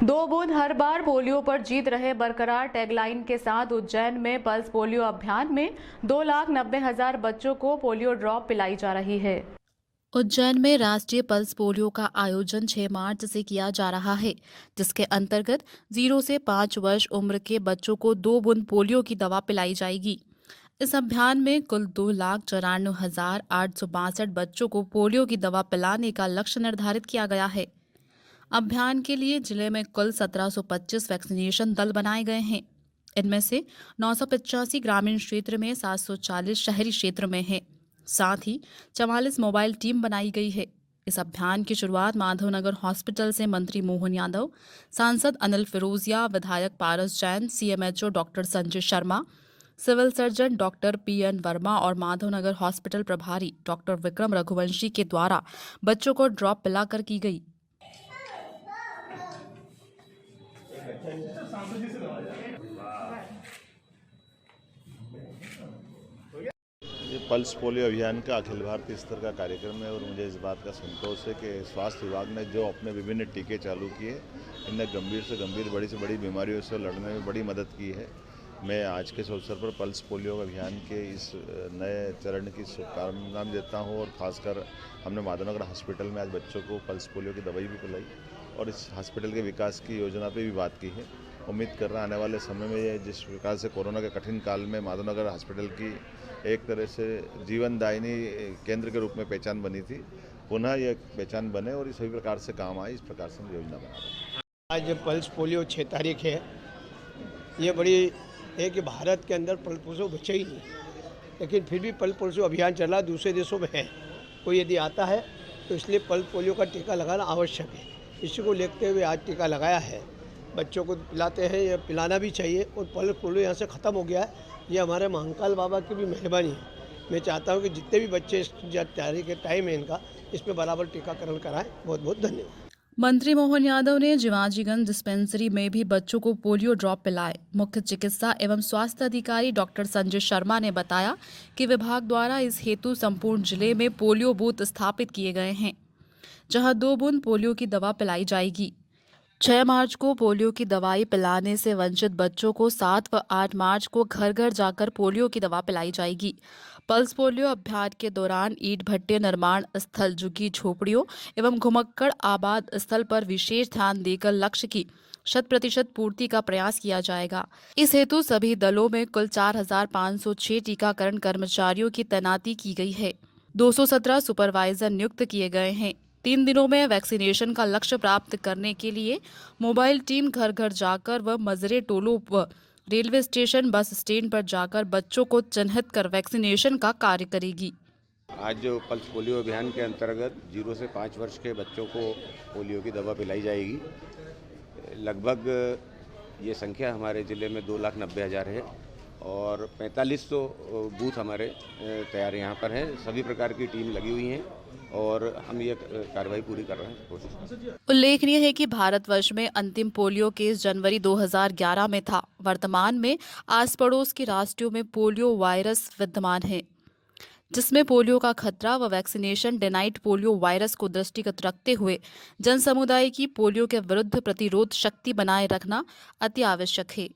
दो बूंद हर बार पोलियो पर जीत रहे बरकरार टैगलाइन के साथ उज्जैन में पल्स पोलियो अभियान में 2,90,000 बच्चों को पोलियो ड्रॉप पिलाई जा रही है। उज्जैन में राष्ट्रीय पल्स पोलियो का आयोजन 6 मार्च से किया जा रहा है, जिसके अंतर्गत 0 से 5 वर्ष उम्र के बच्चों को 2 बूंद पोलियो की दवा पिलाई जाएगी। इस अभियान में कुल 2,94,862 बच्चों को पोलियो की दवा पिलाने का लक्ष्य निर्धारित किया गया है। अभियान के लिए जिले में कुल 1725 वैक्सीनेशन दल बनाए गए हैं। इनमें से 985 ग्रामीण क्षेत्र में, 740 शहरी क्षेत्र में है। साथ ही 44 मोबाइल टीम बनाई गई है। इस अभियान की शुरुआत माधवनगर हॉस्पिटल से मंत्री मोहन यादव, सांसद अनिल फिरोजिया, विधायक Paras Jain, CMHO doctor Sanjay Sharma, civil surgeon doctor PN Verma और माधवनगर हॉस्पिटल प्रभारी डॉक्टर विक्रम रघुवंशी के द्वारा बच्चों को ड्रॉप पिलाकर की गई। ये पल्स पोलियो अभियान का अखिल भारतीय स्तर का कार्यक्रम है और मुझे इस बात का संतोष है कि स्वास्थ्य विभाग ने जो अपने विभिन्न टीके चालू किए, इनने गंभीर से गंभीर, बड़ी से बड़ी बीमारियों से लड़ने में बड़ी मदद की है। मैं आज के इस अवसर पर पल्स पोलियो अभियान के इस नए चरण की शुभकामना देता हूँ और ख़ासकर हमने माधवनगर हॉस्पिटल में आज बच्चों को पल्स पोलियो की दवाई भी पिलाई और इस हॉस्पिटल के विकास की योजना पे भी बात की है। उम्मीद कर रहा आने वाले समय में ये जिस प्रकार से कोरोना के कठिन काल में माधवनगर हॉस्पिटल की एक तरह से जीवनदायिनी केंद्र के रूप में पहचान बनी थी, पुनः ये पहचान बने और सभी प्रकार से काम आए, इस प्रकार से हम योजना बना रहे हैं। आज पल्स पोलियो 6 तारीख है। ये बड़ी है कि भारत के अंदर पल्स पोलियो बचे ही नहीं, लेकिन फिर भी पल्स पोलियो अभियान चला, दूसरे देशों में है। कोई यदि आता है तो इसलिए पल्स पोलियो का टीका लगाना आवश्यक है। इसी को लेते हुए आज टीका लगाया है। बच्चों को पिलाते हैं, ये पिलाना भी चाहिए और पल्स पोलियो यहाँ से ख़त्म हो गया है। ये हमारे महाकाल बाबा की भी मेहरबानी है। मैं चाहता हूँ कि जितने भी बच्चे इस तारीख के टाइम है इनका, इस पर बराबर टीकाकरण कराएं। बहुत बहुत धन्यवाद। मंत्री मोहन यादव ने जिवाजीगंज डिस्पेंसरी में भी बच्चों को पोलियो ड्रॉप पिलाए। मुख्य चिकित्सा एवं स्वास्थ्य अधिकारी डॉक्टर संजय शर्मा ने बताया कि विभाग द्वारा इस हेतु संपूर्ण जिले में पोलियो बूथ स्थापित किए गए हैं, जहां 2 बूंद पोलियो की दवा पिलाई जाएगी। 6 मार्च को पोलियो की दवाई पिलाने से वंचित बच्चों को 7 व 8 मार्च को घर घर जाकर पोलियो की दवा पिलाई जाएगी। पल्स पोलियो अभियान के दौरान ईंट भट्टे निर्माण स्थल, झुग्गी झोपड़ियों एवं घुमक्कड़ आबाद स्थल पर विशेष ध्यान देकर लक्ष्य की 100% पूर्ति का प्रयास किया जाएगा। इस हेतु सभी दलों में कुल 4,506 टीकाकरण कर्मचारियों की तैनाती की गई है। 217 सुपरवाइजर नियुक्त किए गए हैं। 3 दिनों में वैक्सीनेशन का लक्ष्य प्राप्त करने के लिए मोबाइल टीम घर घर जाकर व मजरे टोलों व रेलवे स्टेशन, बस स्टैंड पर जाकर बच्चों को चिन्हित कर वैक्सीनेशन का कार्य करेगी। आज जो पल्स पोलियो अभियान के अंतर्गत 0 से 5 वर्ष के बच्चों को पोलियो की दवा पिलाई जाएगी। लगभग ये संख्या हमारे ज़िले में 2,90,000 है और 4500 बूथ हमारे तैयार यहाँ पर हैं। सभी प्रकार की टीम लगी हुई हैं और हम ये कार्रवाई पूरी कर रहे हैं, कोशिश। उल्लेखनीय है कि भारतवर्ष में अंतिम पोलियो केस जनवरी 2011 में था। वर्तमान में आस पड़ोस के राज्यों में पोलियो वायरस विद्यमान है, जिसमें पोलियो का खतरा व वैक्सीनेशन डेनाइट पोलियो वायरस को दृष्टिगत रखते हुए जन समुदाय की पोलियो के विरुद्ध प्रतिरोध शक्ति बनाए रखना अति आवश्यक है।